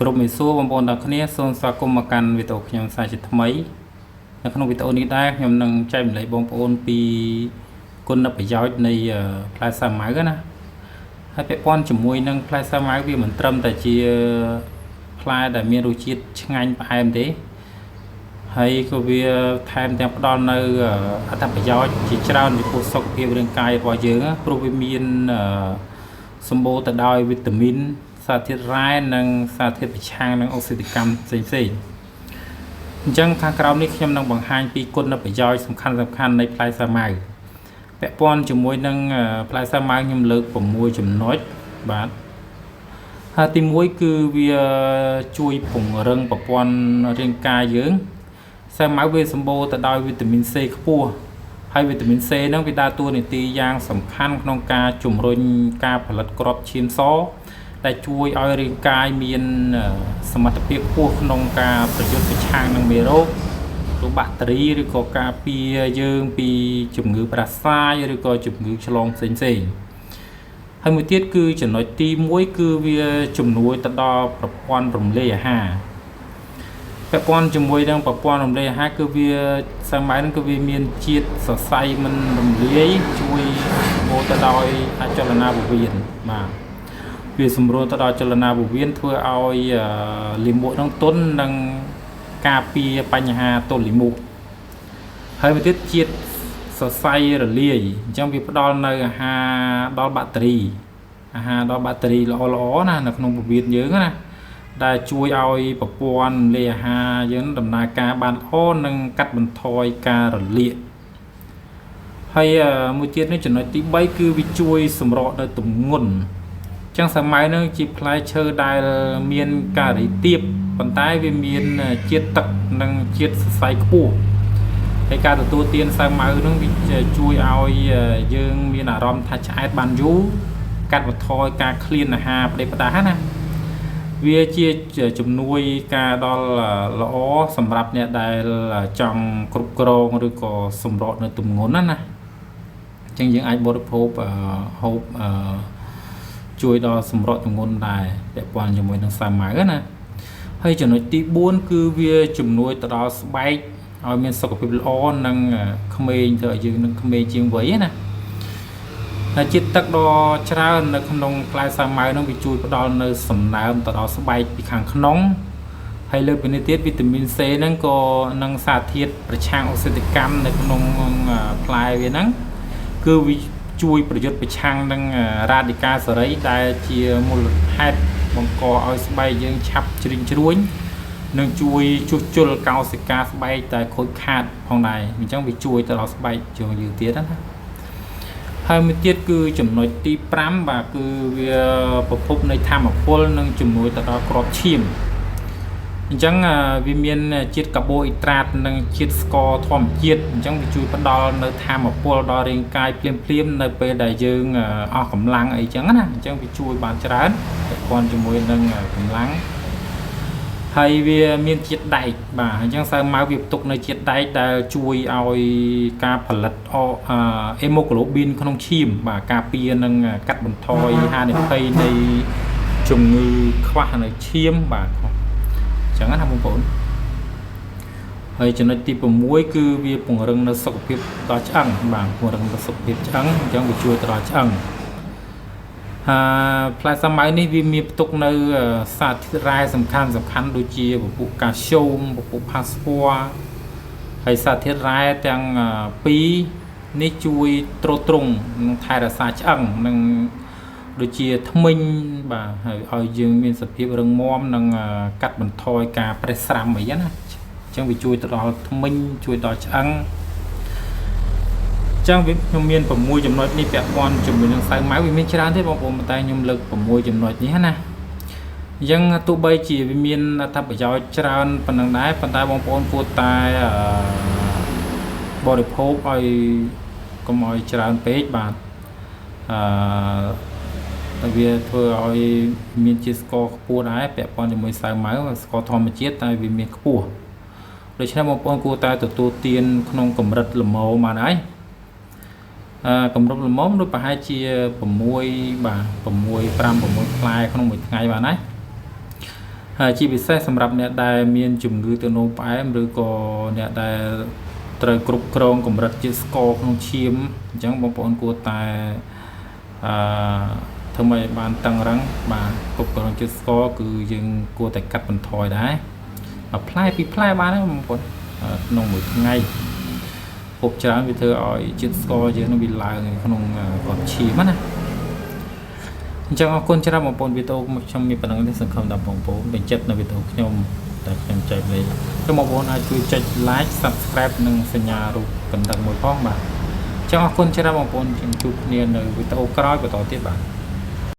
ក្រុមមេស៊ូបងប្អូនទាំងគ្នាសូមស្វាគមន៍មកកាន់វីដេអូខ្ញុំសាជាថ្មីនៅក្នុងវីដេអូនេះដែរខ្ញុំនឹងចែកម្លែកបងប្អូនពីគុណប្រយោជន៍នៃផ្លែសាវម៉ាវណាហើយពាក់ព័ន្ធជាមួយនឹងផ្លែសាវម៉ាវវាមិនត្រឹមតែជាផ្លែដែលមានរសជាតិឆ្ងាញ់ផ្អែមទេហើយក៏វាថែមទាំងផ្ដល់នៅអត្ថប្រយោជន៍ជាច្រើនចំពោះសុខភាពរាងកាយរបស់យើងព្រោះវាមានសម្បូរទៅដោយវីតាមីនសារធាតុរ៉ែនិងសារធាតុប្រឆាំងនឹងអុកស៊ីតកម្មផ្សេងៗអញ្ចឹងខាងក្រោមនេះខ្ញុំនឹងបង្ហាញពីគុណប្រយោជន៍សំខាន់នៃផ្លែសាវម៉ាវពាក់ព័ន្ធជាមួយនឹងផ្លែសាវម៉ាវខ្ញុំលើក6ចំណុចបាទហើយទី1គឺវាជួយពង្រឹងប្រព័ន្ធរាងកាយយើងសាវម៉ាវវាសម្បូរទៅដោយវីតាមីន C ខ្ពស់ហើយវីតាមីន C ហ្នឹងវាដើរតួនាទីយ៉ាងសំខាន់ក្នុងការជំរុញការផលិតគ្រាប់ឈាមសដែលជួយឲ្យរាងកាយមានសមត្ថភាពខ្ពស់ក្នុងការប្រយុទ្ធប្រឆាំងនឹងមេរោគឬបាក់តេរីឬក៏ការពារយើងពីជំងឺផ្ដាសាយឬក៏ជំងឺឆ្លងផ្សេងៗហើយមួយទៀតគឺចំណុចទី1គឺវាជំនួយទៅដល់ប្រព័ន្ធរំលាយអាហារពាក់ព័ន្ធជាមួយនឹងប្រព័ន្ធរំលាយអាហារគឺវាសាវម៉ាវហ្នឹងគឺវាមានជាតិសរសៃមិនរំលាយជួយមកទៅដោយអចលនាពោះវៀនបាទវាសម្រួលទៅដល់ចលនាពោះវៀនធ្វើឲ្យលាមកនឹងទន់និងការពារបញ្ហាទល់លាមកហើយមួយទៀតជាតិសរសៃរលាយអញ្ចឹងវាផ្ដល់នៅអាហារដល់បាក់តេរីល្អណានៅក្នុងពោះវៀនយើងណាដែលជួយឲ្យប្រព័ន្ធរំលាយអាហារយើងដំណើរការបានល្អនិងកាត់បន្ថយការរលាកហើយមួយទៀតនេះចំណុចទី3គឺវាជួយសម្រកនៅទម្ងន់ចឹងសាវម៉ាវនឹងជាផ្លែឈើដែលមានការីទាបប៉ុន្តែវាមានជាតិទឹកនិងជាតិសរសៃខ្ពស់ហើយការទទួលទានសាវម៉ាវនឹងវាជួយឲ្យយើងមានអារម្មណ៍ថាឆ្អែតបានយូរកាត់បន្ថយការឃ្លានអាហារផ្ដេសផ្ដាសណាវាជាជំនួយការដល់ល្អសម្រាប់អ្នកដែលចង់គ្រប់គ្រងឬក៏សម្រកនៅទម្ងន់ណាអញ្ចឹងយើងអាចបរិភោគហូបជួយដល់សម្រកទម្ងន់ដែរពាក់ព័ន្ធជាមួយនឹងសាវម៉ាវណាហើយចំណុចទី4គឺវាជំនួយទៅដល់ស្បែកឲ្យមានសុខភាពល្អនិងក្មេងទៅឲ្យយើងនឹងក្មេងជាងវ័យណាហើយជាតិទឹកដ៏ច្រើននៅក្នុងផ្លែសាវម៉ាវនឹងវាជួយផ្ដល់នៅសំណើមទៅដល់ស្បែកពីខាងក្នុងហើយលើពីនេះទៀតវីតាមីន C ហ្នឹងក៏នឹងសារធាតុប្រឆាំងអុកស៊ីតកម្មនៅក្នុងផ្លែវាហ្នឹងគឺវាជួយប្រយុទ្ធប្រឆាំងនឹងរ៉ាឌីកាសេរីដែលជាមូលហេតុបង្កឲ្យស្បែកយើងឆាប់ជ្រីងជ្រួញនិងជួយជួសជុលកោសិកាស្បែកតែខូចខាតផងដែរអញ្ចឹងវាជួយទៅដល់ស្បែកជាងយើងទៀតណាហើយមួយទៀតគឺចំណុចទី5បាទគឺវាប្រភពនៃធម្មពលនិងជំនួយទៅដល់គ្រាប់ឈាមអញ្ចឹងវាមានជាតិកាបូអ៊ីដ្រាតនិងជាតិស្ករធម្មជាតិអញ្ចឹងវាជួយផ្ដល់នៅធម្មពលដល់រាងកាយភ្លាមៗនៅពេលដែលយើងអស់កម្លាំងអីចឹងណាអញ្ចឹងវាជួយបានច្រើនពាក់ព័ន្ធជាមួយនឹងកម្លាំងហើយវាមានជាតិដែកបាទអញ្ចឹងសាវម៉ាវវាផ្ទុកនៅជាតិដែកដែលជួយឲ្យការផលិតអេម៉ូក្លូប៊ីនក្នុងឈាមបាទការពារនិងកាត់បន្ថយហានិភ័យនៃជំងឺខ្វះនៅឈាមបាទចឹងណាបងប្អូនហើយចំណុចទី6គឺវាពង្រឹងនៅសុខភាពដល់ឆ្អឹងបាទពង្រឹងនៅសុខភាពឆ្អឹងអញ្ចឹងវាជួយដល់ឆ្អឹងផ្លែសាវម៉ាវនេះវាមានផ្ទុកនៅសារធាតុរ៉ែសំខាន់ដូចជាពពុះកាល់ស្យូមពពុះផាស្ហ្វ័រហើយសារធាតុរ៉ែទាំង2នេះជួយទ្រទ្រង់និងថែរក្សាឆ្អឹងនិងដូចជាធ្មេញបាទហើយឲ្យយើងមានសភាពរឹងមាំនិងកាត់បន្ថយការប្រេះស្រាំអីណាអញ្ចឹងវាជួយទៅដល់ធ្មេញជួយដល់ឆ្អឹងអញ្ចឹងខ្ញុំមាន6ចំណុចនេះពាក់ព័ន្ធជាមួយនឹងសាវម៉ាវវាមានច្រើនទេបងប្អូនតែខ្ញុំលើក6ចំណុចនេះណាអញ្ចឹងទោះបីជាវាមានអត្ថប្រយោជន៍ច្រើនប៉ុណ្ណឹងដែរប៉ុន្តែបងប្អូនគួរតែបរិភោគឲ្យកុំឲ្យច្រើនពេកបាទតែវាធ្វើឲ្យមានជាតិស្ករខ្ពស់ដែរពាក់ព័ន្ធជាមួយសាវម៉ាវស្ករធម្មជាតិតែវាមានខ្ពស់ដូច្នេះបងប្អូនគួរតែទទួលទានក្នុងកម្រិតល្មមបានហើយកម្រិតល្មមដូចប្រហែលជា6 5 6ផ្លែក្នុងមួយថ្ងៃបានហើយ ហ ហើយជាពិសេសសម្រាប់អ្នកដែលមានជំងឺទឹកនោមផ្អែមឬក៏អ្នកដែលត្រូវគ្រប់គ្រងកម្រិតជាតិស្ករក្នុងឈាមអញ្ចឹងបងប្អូនគួរតែធ្វើម៉េចឲ្យបានតឹងរឹងបាទគ្រប់គ្រងជាតិស្ករគឺយើងគួរតែកាត់បន្ថយដែរមួយផ្លែពីរផ្លែបានហើយបងប្អូនក្នុងមួយថ្ងៃហូបច្រើនវាធ្វើឲ្យជាតិស្ករយើងនឹងវាឡើងក្នុងក្របឈាមណាអញ្ចឹងអរគុណច្រើនបងប្អូនវីដេអូខ្ញុំមានប៉ុណ្ណឹងទេសង្ឃឹមថាបងប្អូនពេញចិត្តនៅវីដេអូខ្ញុំតែខ្ញុំចែកលេខសូមបងប្អូនអាចជួយចុច like subscribe និងសញ្ញារូបកណ្ដឹងមួយផងបាទអញ្ចឹងអរគុណច្រើនបងប្អូនជួបគ្នានៅវីដេអូក្រោយបន្តទៀតបាទ